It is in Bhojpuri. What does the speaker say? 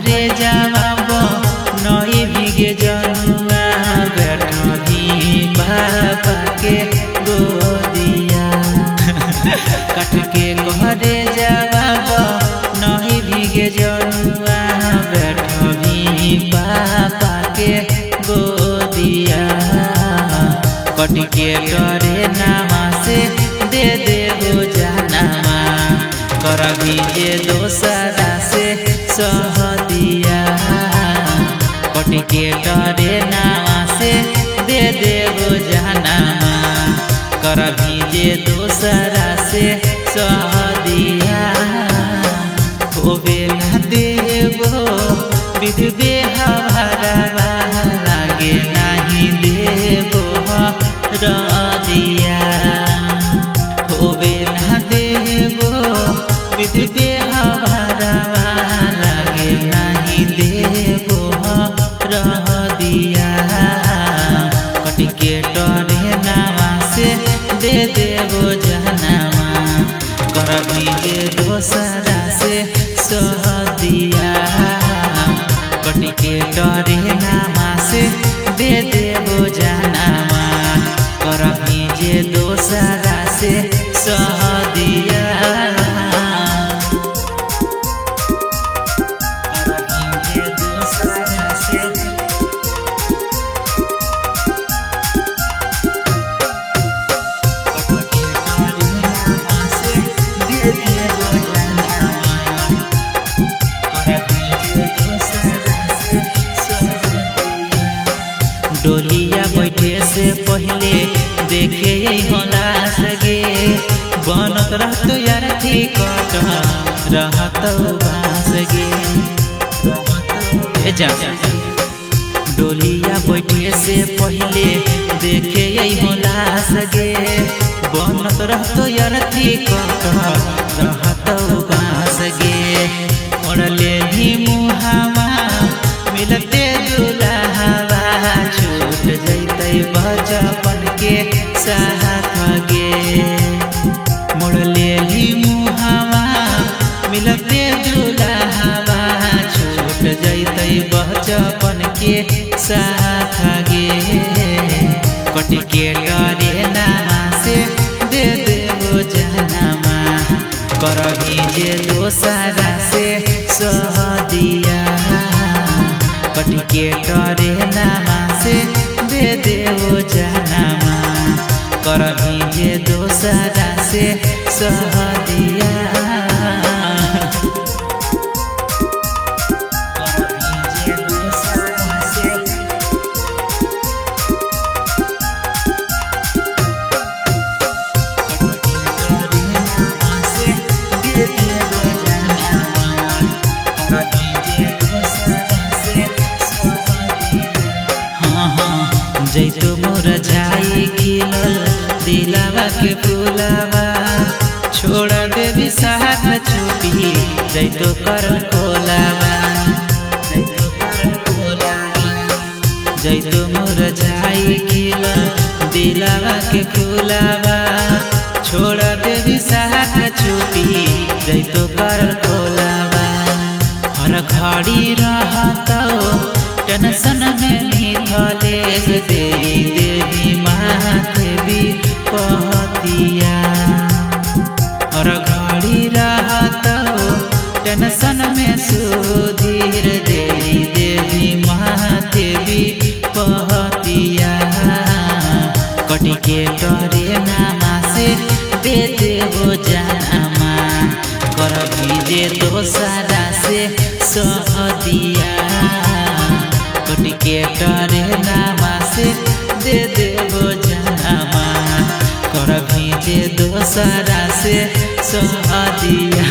घरे जाब नई भिगे जनुआ बैठबी बाबा के गोदिया कट के घरे जाब नई भिगे जनुआ बैठबी बाबा के गोदिया कट के डरे नामा से दे देबो जनमा करबी जे दोसरा से सहदिया कट के डरे नामा से दे देबो जनमा करबी जे दोसरा से सहदिया होबे ना देबो विधवे हमारा लागे नहीं देबो रदिया होबे ना देबो विधवे हमारा लागे नहीं देबो रदिया कट के डरे नामा से दे देबो जनमा करबी जे दोसरा से सहदिया कट के डरे नामा से दे देबो जनमा करबी जे दोसरा से सहदिया करबी जे दोसरा से डोलिया बैठे से पहले देखे होला सगे बनत रहतो यार थी कट रहतो बासगे डोलिया बैठे से पहले देखे होला सगे बनत रहतो यार थी कट रहतो बासगे ओढ़ले ही मुहावा मिलते दुल्हावा छूट जैते बचपन के साथ गे मोड़ले ही मुहावा मिलते दुल्हावा छूट जैते बचपन के साथ गे कट के डरे नामा से दे देबो जनमा करबी जे दोसरा से सहदिया कट के डरे नामा से दे देबो जनमा करबी जे दोसरा से सहदिया करबी जे दोसरा से जैतो मोर जाई खिलल दिलावा के फूलावा छोड़ देवी साथ छुपी जैतो कर कोलावा जैतो मोर जाई खिलल दिलावा के फूलावा छोड़ देवी साथ छुपी जैतो कर कोलावा हर घड़ी रहतो टेंशन में निकले देवी माथे भी कहतिया हर घड़ी रहतो टेंशन में सुधीर देवी माथे भी कहतिया कट के डरे नामा से दे देबो जनमा करबी जे दोसरा से सहदिया कट के डरे नामा से दे देबो जनमा करबी जे दोसरा से सहदिया।